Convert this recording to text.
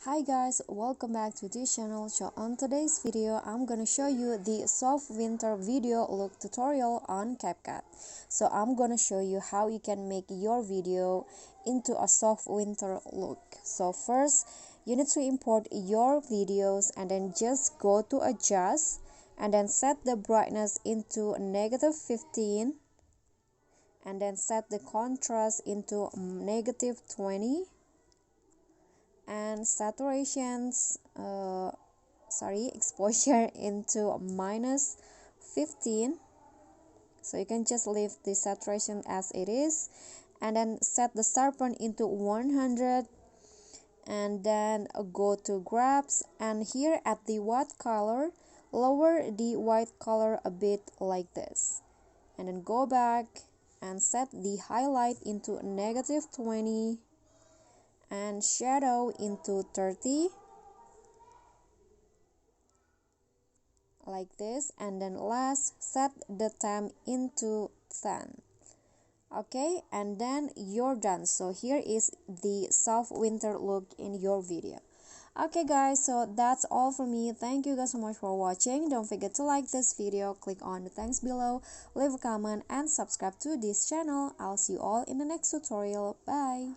Hi guys, welcome back to this channel. So on today's video I'm gonna show you the soft winter video look tutorial on CapCut. So I'm gonna show you how you can make your video into a soft winter look. So first you need to import your videos and then just go to adjust and then set the brightness into -15 and then set the contrast into -20 and exposure into -15. So you can just leave the saturation as it is and then set the sharpen into 100 and then go to grabs and here at the white color lower the white color a bit like this and then go back and set the highlight into -20 and shadow into 30 like this, and then last set the time into 10. Okay, and then you're done. So here is the soft winter look in your video. Okay guys, so that's all for me. Thank you guys so much for watching. Don't forget to like this video, click on the thanks below, leave a comment and subscribe to this channel. I'll see you all in the next tutorial. Bye.